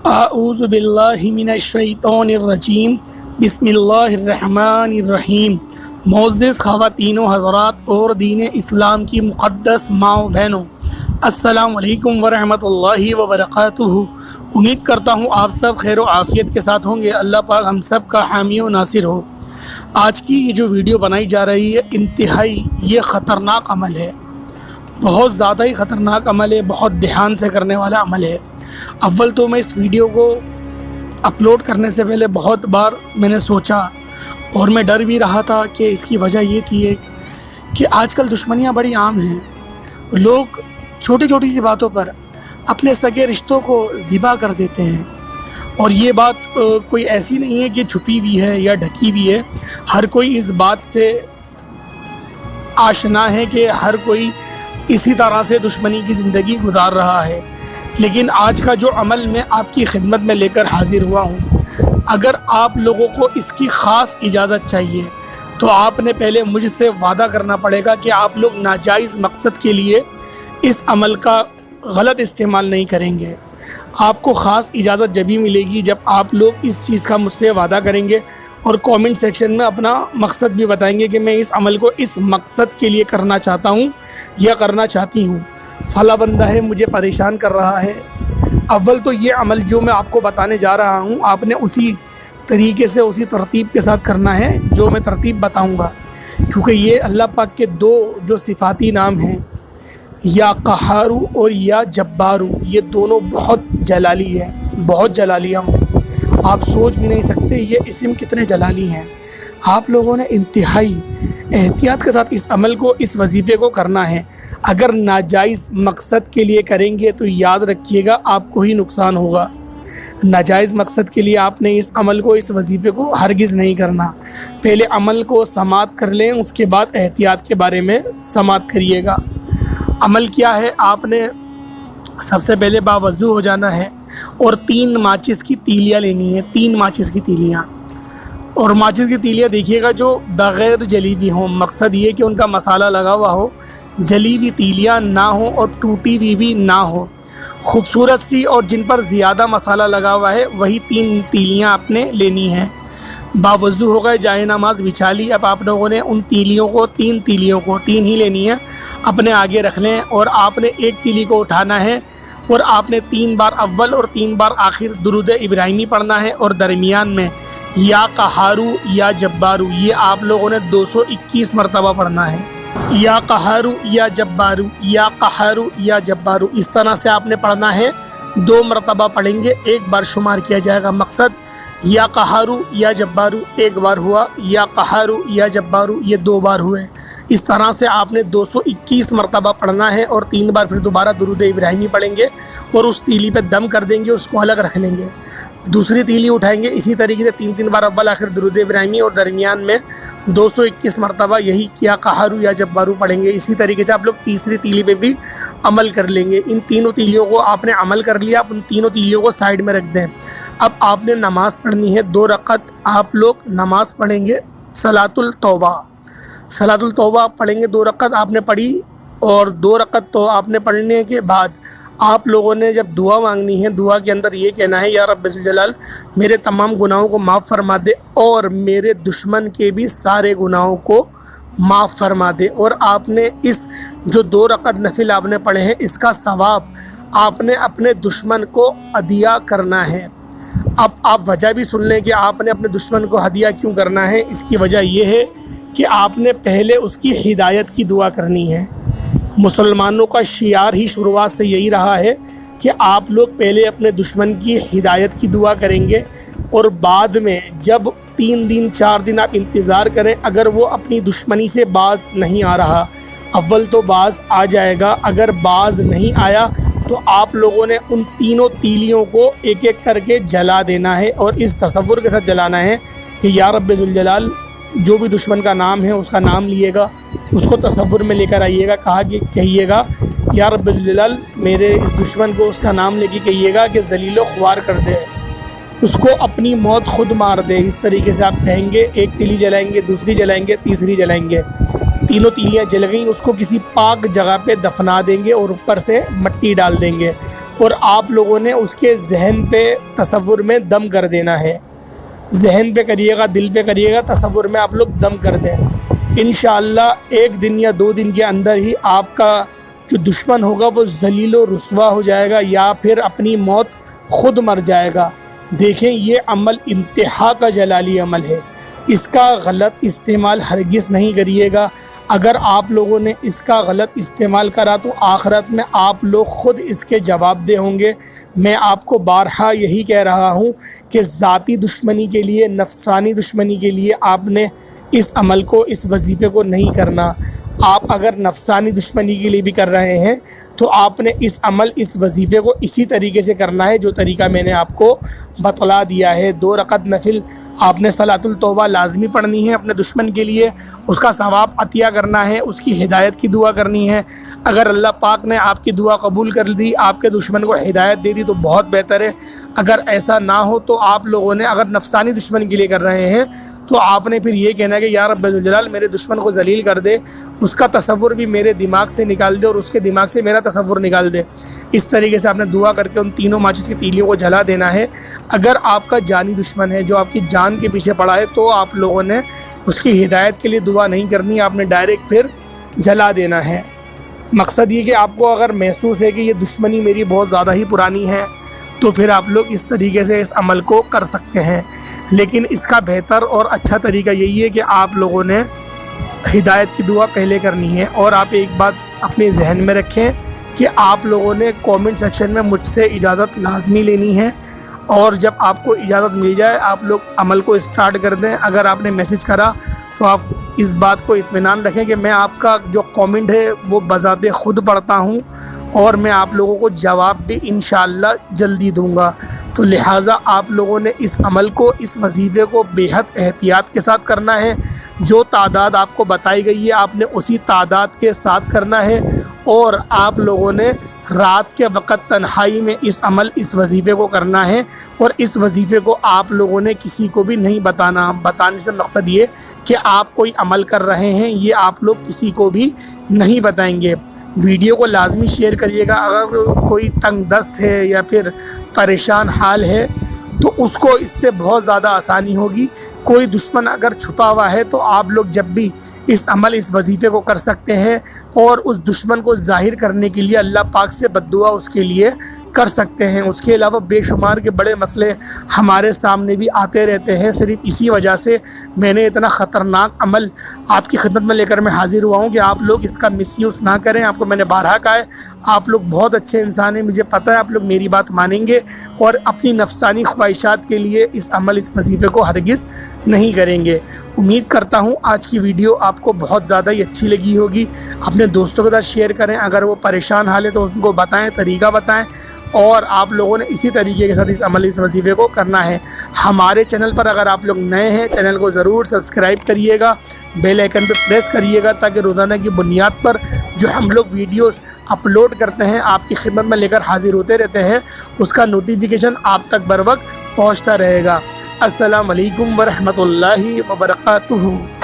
اعوذ باللہ من الشیطان الرجیم بسم اللہ الرحمن الرحیم۔ معزز خواتین و حضرات اور دین اسلام کی مقدس ماؤں بہنوں، السلام علیکم ورحمۃ اللہ وبرکاتہ۔ امید کرتا ہوں آپ سب خیر و عافیت کے ساتھ ہوں گے۔ اللہ پاک ہم سب کا حامی و ناصر ہو۔ آج کی یہ جو ویڈیو بنائی جا رہی ہے انتہائی یہ خطرناک عمل ہے، بہت زیادہ ہی خطرناک عمل ہے، بہت دھیان سے کرنے والا عمل ہے۔ اول تو میں اس ویڈیو کو اپلوڈ کرنے سے پہلے بہت بار میں نے سوچا اور میں ڈر بھی رہا تھا کہ اس کی وجہ یہ تھی کہ آج کل دشمنیاں بڑی عام ہیں۔ لوگ چھوٹی چھوٹی سی باتوں پر اپنے سگے رشتوں کو ذبح کر دیتے ہیں، اور یہ بات کوئی ایسی نہیں ہے کہ چھپی ہوئی ہے یا ڈھکی ہوئی ہے۔ ہر کوئی اس بات سے آشنا ہے کہ ہر کوئی اسی طرح سے دشمنی کی زندگی گزار رہا ہے، لیکن آج کا جو عمل میں آپ کی خدمت میں لے کر حاضر ہوا ہوں، اگر آپ لوگوں کو اس کی خاص اجازت چاہیے تو آپ نے پہلے مجھ سے وعدہ کرنا پڑے گا کہ آپ لوگ ناجائز مقصد کے لیے اس عمل کا غلط استعمال نہیں کریں گے۔ آپ کو خاص اجازت جبھی ملے گی جب آپ لوگ اس چیز کا مجھ سے وعدہ کریں گے اور کامنٹ سیکشن میں اپنا مقصد بھی بتائیں گے کہ میں اس عمل کو اس مقصد کے لیے کرنا چاہتا ہوں یا کرنا چاہتی ہوں۔ فلاں بندہ ہے مجھے پریشان کر رہا ہے۔ اول تو یہ عمل جو میں آپ کو بتانے جا رہا ہوں آپ نے اسی طریقے سے اسی ترتیب کے ساتھ کرنا ہے جو میں ترتیب بتاؤں گا، کیونکہ یہ اللہ پاک کے دو جو صفاتی نام ہیں، یا قہارو اور یا جبارو، یہ دونوں بہت جلالی ہیں، بہت جلالیہ ہوں۔ آپ سوچ بھی نہیں سکتے یہ اسم کتنے جلالی ہیں۔ آپ لوگوں نے انتہائی احتیاط کے ساتھ اس عمل کو، اس وظیفے کو کرنا ہے۔ اگر ناجائز مقصد کے لیے کریں گے تو یاد رکھیے گا آپ کو ہی نقصان ہوگا۔ ناجائز مقصد کے لیے آپ نے اس عمل کو، اس وظیفے کو ہرگز نہیں کرنا۔ پہلے عمل کو سماعت کر لیں، اس کے بعد احتیاط کے بارے میں سماعت کریے گا۔ عمل کیا ہے؟ آپ نے سب سے پہلے باوضو ہو جانا ہے اور 3 ماچس کی تیلیاں لینی ہیں، 3 ماچس کی تیلیاں۔ اور ماچس کی تیلیاں دیکھیے گا جو بغیر جلی ہوئی ہوں، مقصد یہ کہ ان کا مسالہ لگا ہوا ہو، جلی ہوئی تیلیاں نہ ہوں اور ٹوٹی ہوئی بھی نہ ہو، خوبصورت سی، اور جن پر زیادہ مسالہ لگا ہوا ہے وہی 3 تیلیاں آپ نے لینی ہیں۔ باوضو ہو گئے، جائے نماز بچھا لی۔ اب آپ لوگوں نے ان تیلیوں کو 3 ہی لینی ہیں، اپنے آگے رکھ لیں، اور آپ نے ایک تیلی کو اٹھانا ہے اور آپ نے 3 بار اول اور 3 بار آخر درود ابراہیمی پڑھنا ہے، اور درمیان میں یا قہارو یا جبارو، یہ آپ لوگوں نے 221 مرتبہ پڑھنا ہے۔ یا قہارو یا جبارو، یا قہارو یا جبارو، اس طرح سے آپ نے پڑھنا ہے۔ 2 مرتبہ پڑھیں گے، 1 بار شمار کیا جائے گا۔ مقصد یا قہارو یا جبارو 1 بار ہوا، یا قہارو یا جبارو یہ 2 بار ہوئے۔ اس طرح سے آپ نے 221 مرتبہ پڑھنا ہے، اور 3 بار پھر دوبارہ درود ابراہیمی پڑھیں گے اور اس تیلی پہ دم کر دیں گے، اس کو الگ رکھ لیں گے۔ دوسری تیلی اٹھائیں گے، اسی طریقے سے 3 بار اول آخر درود ابراہیمی، اور درمیان میں 221 مرتبہ یہی یا قہارو یا جبارو پڑھیں گے۔ اسی طریقے سے آپ لوگ تیسری تیلی پہ بھی عمل کر لیں گے۔ ان 3 تیلیوں کو آپ نے عمل کر لیا، اب ان 3 تیلیوں کو سائڈ میں رکھ دیں۔ اب آپ نے نماز پڑھنی ہے 2 رکعت۔ آپ لوگ نماز پڑھیں گے صلاۃ التوبہ۔ صلاۃ التوبہ آپ پڑھیں گے، 2 رکعت آپ نے پڑھی، اور 2 رکعت تو آپ نے پڑھنے کے بعد آپ لوگوں نے جب دعا مانگنی ہے، دعا کے اندر یہ کہنا ہے، یا رب ذوالجلال میرے تمام گناہوں کو معاف فرما دے اور میرے دشمن کے بھی سارے گناہوں کو معاف فرما دے۔ اور آپ نے اس جو 2 رکعت نفل آپ نے پڑھے ہیں، اس کا ثواب آپ نے اپنے دشمن کو عطیہ کرنا ہے۔ اب آپ وجہ بھی سن لیں کہ آپ نے اپنے دشمن کو ہدیہ کیوں کرنا ہے۔ اس کی وجہ یہ ہے کہ آپ نے پہلے اس کی ہدایت کی دعا کرنی ہے۔ مسلمانوں کا شعار ہی شروعات سے یہی رہا ہے کہ آپ لوگ پہلے اپنے دشمن کی ہدایت کی دعا کریں گے، اور بعد میں جب 3 دن 4 دن آپ انتظار کریں، اگر وہ اپنی دشمنی سے باز نہیں آ رہا، اول تو باز آ جائے گا، اگر باز نہیں آیا تو آپ لوگوں نے ان 3 تیلیوں کو ایک ایک کر کے جلا دینا ہے، اور اس تصور کے ساتھ جلانا ہے کہ یا رب ذوالجلال، جو بھی دشمن کا نام ہے اس کا نام لیے گا، اس کو تصور میں لے کر آئیے گا، کہیے گا یا رب ذوالجلال میرے اس دشمن کو اس کا نام لے کے کہیے گا کہ ذلیل و خوار کر دے، اس کو اپنی موت خود مار دے۔ اس طریقے سے آپ کہیں گے، ایک تیلی جلائیں گے، دوسری جلائیں گے، تیسری جلائیں گے۔ 3 تیلیاں جل گئیں، اس کو کسی پاک جگہ پہ دفنا دیں گے اور اوپر سے مٹی ڈال دیں گے، اور آپ لوگوں نے اس کے ذہن پہ تصور میں دم کر دینا ہے. ذہن پہ کریے گا، دل پہ کریے گا، تصور میں آپ لوگ دم کر دیں. انشاءاللہ 1 دن یا 2 دن کے اندر ہی آپ کا جو دشمن ہوگا وہ ذلیل و رسوا ہو جائے گا یا پھر اپنی موت خود مر جائے گا. دیکھیں یہ عمل انتہا کا جلالی عمل ہے، اس کا غلط استعمال ہرگز نہیں کریے گا. اگر آپ لوگوں نے اس کا غلط استعمال کرا تو آخرت میں آپ لوگ خود اس کے جواب دہ ہوں گے. میں آپ کو بارہا یہی کہہ رہا ہوں کہ ذاتی دشمنی کے لیے، نفسانی دشمنی کے لیے آپ نے اس عمل کو، اس وظیفے کو نہیں کرنا. آپ اگر نفسانی دشمنی کے لیے بھی کر رہے ہیں تو آپ نے اس عمل، اس وظیفے کو اسی طریقے سے کرنا ہے جو طریقہ میں نے آپ کو بتلا دیا ہے. 2 رکعت نفل آپ نے صلاۃ التوبہ لازمی پڑھنی ہے اپنے دشمن کے لیے، اس کا ثواب عطیہ کرنا ہے، اس کی ہدایت کی دعا کرنی ہے. اگر اللہ پاک نے آپ کی دعا قبول کر دی، آپ کے دشمن کو ہدایت دے دی تو بہت بہتر ہے. اگر ایسا نہ ہو تو آپ لوگوں نے، اگر نفسانی دشمن کے لیے کر رہے ہیں تو آپ نے پھر یہ کہنا ہے کہ یا رب ذوالجلال میرے دشمن کو ذلیل کر دے، اس کا تصور بھی میرے دماغ سے نکال دے اور اس کے دماغ سے میرا تصور نکال دے. اس طریقے سے آپ نے دعا کر کے ان تینوں ماچس کی تیلیوں کو جلا دینا ہے. اگر آپ کا جانی دشمن ہے جو آپ کی جان کے پیچھے پڑا ہے تو آپ لوگوں نے اس کی ہدایت کے لیے دعا نہیں کرنی، آپ نے ڈائریکٹ پھر جلا دینا ہے. مقصد یہ کہ آپ کو اگر محسوس ہے کہ یہ دشمنی میری بہت زیادہ ہی پرانی ہے تو پھر آپ لوگ اس طریقے سے اس عمل کو کر سکتے ہیں. لیکن اس کا بہتر اور اچھا طریقہ یہی ہے کہ آپ لوگوں نے ہدایت کی دعا پہلے کرنی ہے. اور آپ ایک بات اپنے ذہن میں رکھیں کہ آپ لوگوں نے کومنٹ سیکشن میں مجھ سے اجازت لازمی لینی ہے، اور جب آپ کو اجازت مل جائے آپ لوگ عمل کو اسٹارٹ کر دیں. اگر آپ نے میسج کرا تو آپ اس بات کو اطمینان رکھیں کہ میں آپ کا جو کومنٹ ہے وہ بذات خود پڑھتا ہوں اور میں آپ لوگوں کو جواب بھی انشاءاللہ جلدی دوں گا. تو لہٰذا آپ لوگوں نے اس عمل کو، اس وظیفے کو بے حد احتیاط کے ساتھ کرنا ہے. جو تعداد آپ کو بتائی گئی ہے آپ نے اسی تعداد کے ساتھ کرنا ہے. اور آپ لوگوں نے رات کے وقت تنہائی میں اس عمل، اس وظیفے کو کرنا ہے. اور اس وظیفے کو آپ لوگوں نے کسی کو بھی نہیں بتانا. بتانے سے مقصد یہ کہ آپ کوئی عمل کر رہے ہیں یہ آپ لوگ کسی کو بھی نہیں بتائیں گے. ویڈیو کو لازمی شیئر کریے گا. اگر کوئی تنگ دست ہے یا پھر پریشان حال ہے تو اس کو اس سے بہت زیادہ آسانی ہوگی. کوئی دشمن اگر چھپا ہوا ہے تو آپ لوگ جب بھی اس عمل، اس وظیفے کو کر سکتے ہیں اور اس دشمن کو ظاہر کرنے کے لیے اللہ پاک سے بد دعا اس کے لیے کر سکتے ہیں. اس کے علاوہ بے شمار کے بڑے مسئلے ہمارے سامنے بھی آتے رہتے ہیں. صرف اسی وجہ سے میں نے اتنا خطرناک عمل آپ کی خدمت میں لے کر میں حاضر ہوا ہوں کہ آپ لوگ اس کا مس یوز نہ کریں. آپ کو میں نے بارہا کہا ہے، آپ لوگ بہت اچھے انسان ہیں، مجھے پتہ ہے آپ لوگ میری بات مانیں گے اور اپنی نفسانی خواہشات کے لیے اس عمل، اس وظیفے کو ہرگز نہیں کریں گے. امید کرتا ہوں آج کی ویڈیو آپ کو بہت زیادہ ہی اچھی لگی ہوگی. اپنے دوستوں کے ساتھ شیئر کریں. اگر وہ پریشان حال ہے تو ان کو بتائیں، طریقہ بتائیں. اور آپ لوگوں نے اسی طریقے کے ساتھ اس عمل، اس وظیفے کو کرنا ہے. ہمارے چینل پر اگر آپ لوگ نئے ہیں چینل کو ضرور سبسکرائب کریے گا، بیل آئیکن پہ پریس کریے گا تاکہ روزانہ کی بنیاد پر جو ہم لوگ ویڈیوز اپلوڈ کرتے ہیں، آپ کی خدمت میں لے کر حاضر ہوتے رہتے ہیں، اس کا نوٹیفیکیشن آپ تک بر وقت پہنچتا رہے گا. السلام علیکم ورحمۃ اللہ وبرکاتہ.